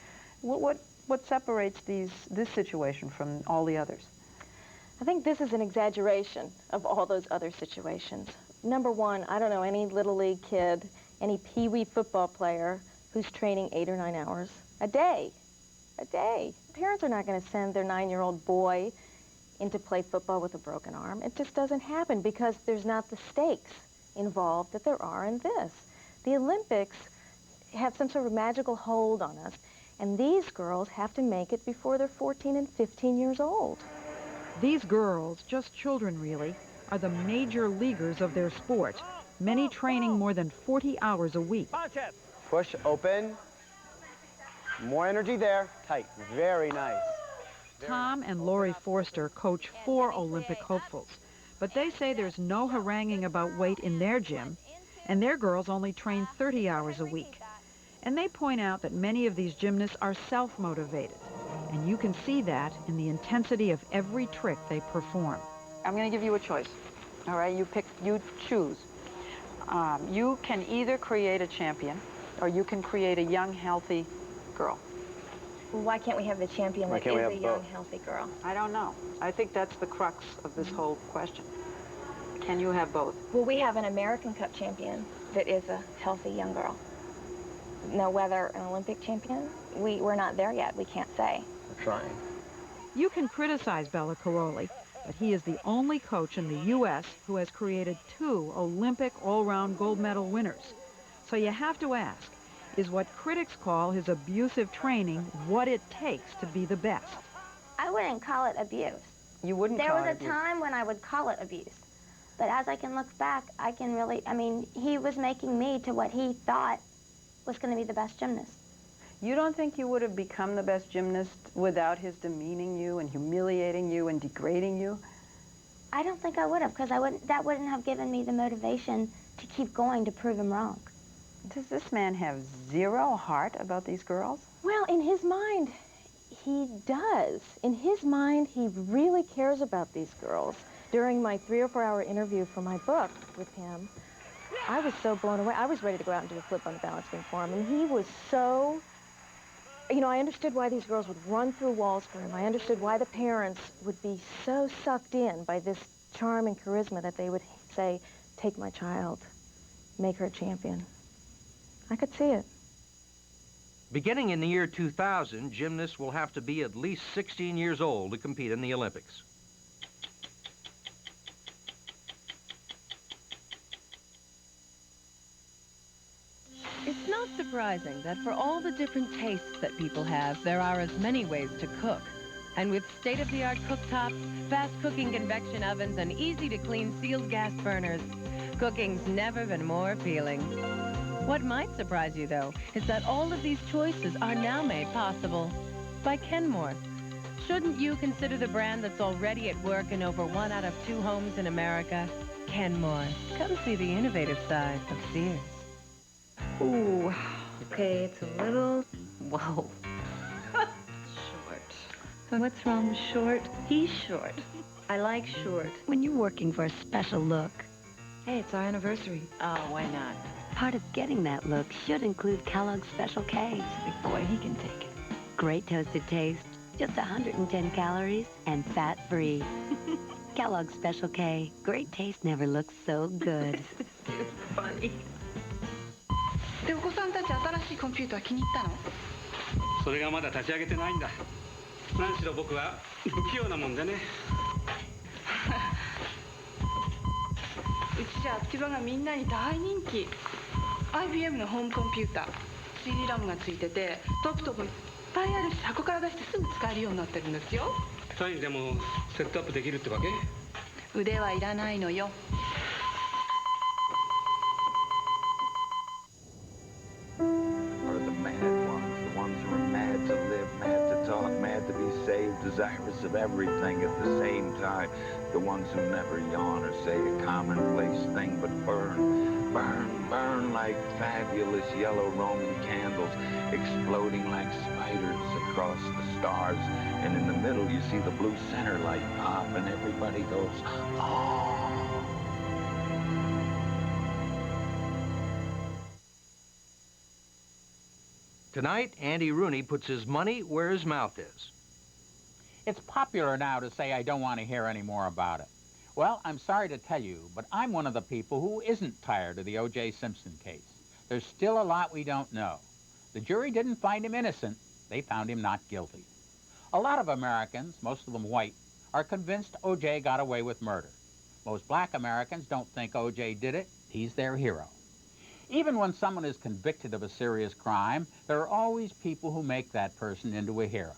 What separates this situation from all the others? I think this is an exaggeration of all those other situations. Number one, I don't know any Little League kid, any pee-wee football player who's training 8 or 9 hours a day. Parents are not going to send their 9-year-old boy in to play football with a broken arm. It just doesn't happen because there's not the stakes involved that there are in this. The Olympics have some sort of magical hold on us, and these girls have to make it before they're 14 and 15 years old. These girls, just children really, are the major leaguers of their sport, many training more than 40 hours a week. Push, open. More energy there. Tight. Very nice. Tom and Lori Forster coach 4 Olympic hopefuls, but they say there's no haranguing about weight in their gym, and their girls only train 30 hours a week. And they point out that many of these gymnasts are self-motivated, and you can see that in the intensity of every trick they perform. I'm going to give you a choice. All right, you choose. You can either create a champion, or you can create a young, healthy girl. Why can't we have the champion that is a young, healthy girl? I don't know. I think that's the crux of this whole question. Can you have both? Well, we have an American Cup champion that is a healthy young girl. Now, whether an Olympic champion, we're not there yet. We can't say. We're trying. You can criticize Bela Karolyi, but he is the only coach in the U.S. who has created 2 Olympic all-round gold medal winners. So you have to ask, is what critics call his abusive training what it takes to be the best. I wouldn't call it abuse. You wouldn't call it abuse? There was a time when I would call it abuse. But as I can look back, I can really, I mean, he was making me to what he thought was going to be the best gymnast. You don't think you would have become the best gymnast without his demeaning you and humiliating you and degrading you? I don't think I would have, because that wouldn't have given me the motivation to keep going to prove him wrong. Does this man have zero heart about these girls? Well, in his mind, he does. In his mind, he really cares about these girls. During my 3 or 4 hour interview for my book with him, I was so blown away. I was ready to go out and do a flip on the balance beam for him, and he was so, you know, I understood why these girls would run through walls for him. I understood why the parents would be so sucked in by this charm and charisma that they would say, take my child, make her a champion. I could see it. Beginning in the year 2000, gymnasts will have to be at least 16 years old to compete in the Olympics. It's not surprising that for all the different tastes that people have, there are as many ways to cook. And with state-of-the-art cooktops, fast-cooking convection ovens, and easy-to-clean sealed gas burners, cooking's never been more appealing. What might surprise you, though, is that all of these choices are now made possible by Kenmore. Shouldn't you consider the brand that's already at work in over 1 out of 2 homes in America? Kenmore. Come see the innovative side of Sears. Ooh, okay, it's a little, whoa, short. What's wrong with short? He's short. I like short. When you're working for a special look. Hey, it's our anniversary. Oh, why not? Part of getting that look should include Kellogg's Special K. Big boy, he can take it. Great toasted taste, just 110 calories, and fat-free. Kellogg's Special K. Great taste never looks so good. It's funny. で、お子さんたち新しいコンピューター気に入ったの？それがまだ立ち上げてないんだ。何しろ僕は不器用なもんでね。うちじゃ秋葉がみんなに大人気。IBM のホームコンピューター、CD ラムがついてて、トップトップいっぱいあるし、箱から出してすぐ使えるようになってるんですよ。サインでもセットアップできるってわけ？腕はいらないのよ。Desirous of everything at the same time. The ones who never yawn or say a commonplace thing, but burn, burn, burn like fabulous yellow Roman candles, exploding like spiders across the stars. And in the middle, you see the blue center light pop, and everybody goes, oh. Tonight, Andy Rooney puts his money where his mouth is. It's popular now to say I don't want to hear any more about it. Well, I'm sorry to tell you, but I'm one of the people who isn't tired of the O.J. Simpson case. There's still a lot we don't know. The jury didn't find him innocent. They found him not guilty. A lot of Americans, most of them white, are convinced O.J. got away with murder. Most black Americans don't think O.J. did it. He's their hero. Even when someone is convicted of a serious crime, there are always people who make that person into a hero.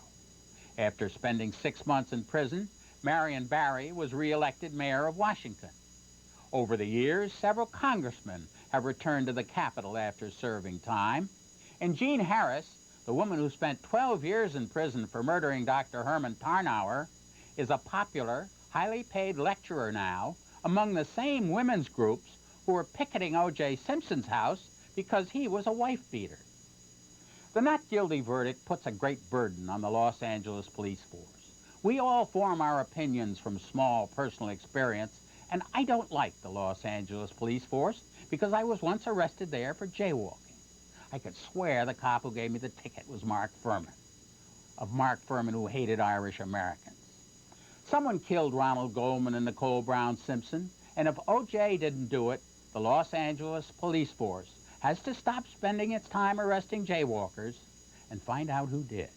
After spending 6 months in prison, Marion Barry was re-elected mayor of Washington. Over the years, several congressmen have returned to the Capitol after serving time. And Jean Harris, the woman who spent 12 years in prison for murdering Dr. Herman Tarnauer, is a popular, highly paid lecturer now among the same women's groups who were picketing O.J. Simpson's house because he was a wife-beater. The not guilty verdict puts a great burden on the Los Angeles police force. We all form our opinions from small personal experience, and I don't like the Los Angeles police force because I was once arrested there for jaywalking. I could swear the cop who gave me the ticket was Mark Furman, of Mark Furman who hated Irish Americans. Someone killed Ronald Goldman and Nicole Brown Simpson, and if O.J. didn't do it, the Los Angeles police force has to stop spending its time arresting jaywalkers and find out who did.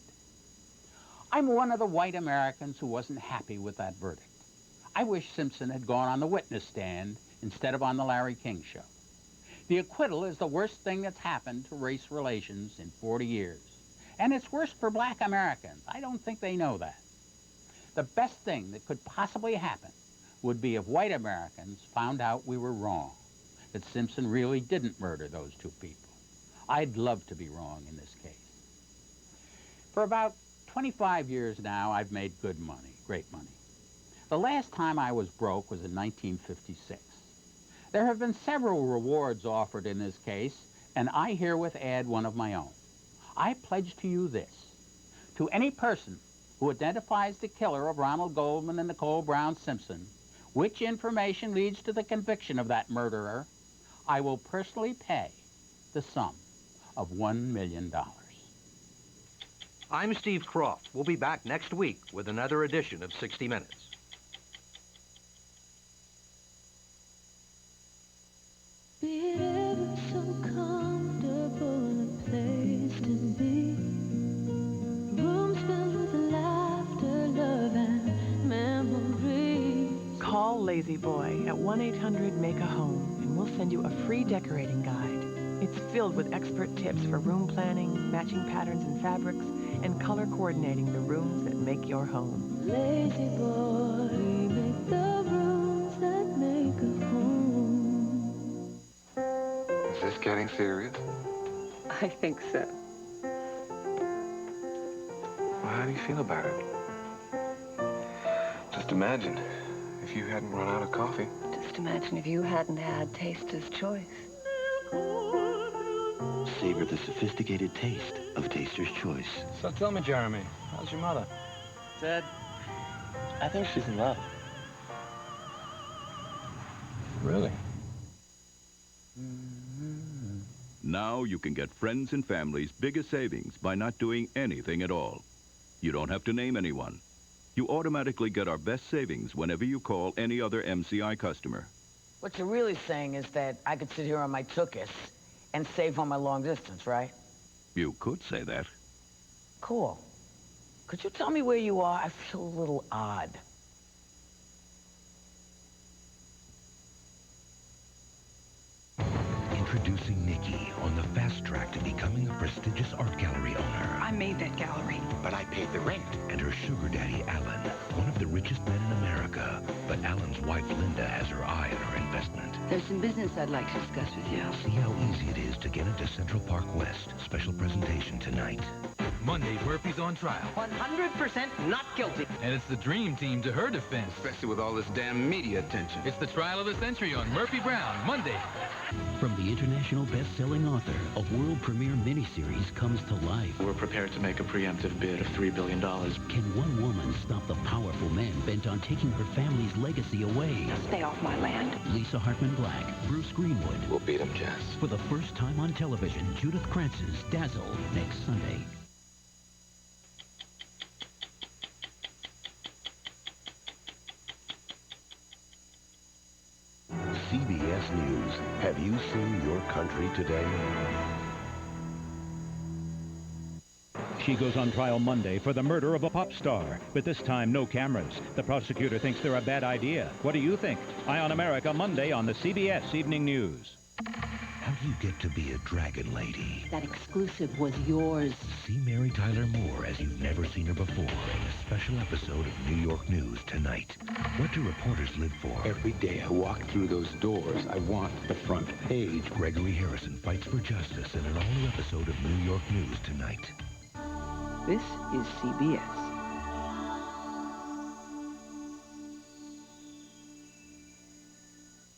I'm one of the white Americans who wasn't happy with that verdict. I wish Simpson had gone on the witness stand instead of on the Larry King Show. The acquittal is the worst thing that's happened to race relations in 40 years. And it's worse for black Americans. I don't think they know that. The best thing that could possibly happen would be if white Americans found out we were wrong, that Simpson really didn't murder those two people. I'd love to be wrong in this case. For about 25 years now, I've made good money, great money. The last time I was broke was in 1956. There have been several rewards offered in this case, and I herewith add one of my own. I pledge to you this: to any person who identifies the killer of Ronald Goldman and Nicole Brown Simpson, which information leads to the conviction of that murderer, I will personally pay the sum of $1 million. I'm Steve Croft. We'll be back next week with another edition of 60 Minutes. Be it ever so comfortable a place to be. Rooms filled with laughter, love, and memories. Call Lazy Boy at 1-800-MAKE-A-HOME and we'll send you a free decorating guide. It's filled with expert tips for room planning, matching patterns and fabrics, and color coordinating the rooms that make your home. Lazy Boy, we make the rooms that make a home. Is this getting serious? I think so. Well, how do you feel about it? Just imagine if you hadn't run out of coffee. Just imagine if you hadn't had Taster's Choice. Savor the sophisticated taste of Taster's Choice. So tell me, Jeremy, how's your mother? Dad, I think she's in love. Really? Now you can get friends and family's biggest savings by not doing anything at all. You don't have to name anyone. You automatically get our best savings whenever you call any other MCI customer. What you're really saying is that I could sit here on my Tookus and save on my long distance, right? You could say that. Cool. Could you tell me where you are? I feel a little odd. Introducing Nikki on the fast track to becoming a prestigious art gallery owner. I made that gallery. But I paid the rent. And her sugar daddy, Alan, one of the richest men in America. But Alan's wife, Linda, has her eye on her investment. There's some business I'd like to discuss with you. See how easy it is to get into Central Park West. Special presentation tonight. Monday, Murphy's on trial. 100% not guilty. And it's the dream team to her defense. Especially with all this damn media attention. It's the trial of the century on Murphy Brown, Monday. From the international best-selling author, a world premiere miniseries comes to life. We're prepared to make a preemptive bid of $3 billion. Can one woman stop the powerful man bent on taking her family's legacy away? Stay off my land. Lisa Hartman Black, Bruce Greenwood. We'll beat him, Jess. For the first time on television, Judith Krantz's Dazzle, next Sunday. CBS News. Have you seen your country today? She goes on trial Monday for the murder of a pop star, but this time no cameras. The prosecutor thinks they're a bad idea. What do you think? Eye on America Monday on the CBS Evening News. How do you get to be a dragon lady? That exclusive was yours. See Mary Tyler Moore as you've never seen her before in a special episode of New York News tonight. What do reporters live for? Every day I walk through those doors, I want the front page. Gregory Harrison fights for justice in an all-new episode of New York News tonight. This is CBS.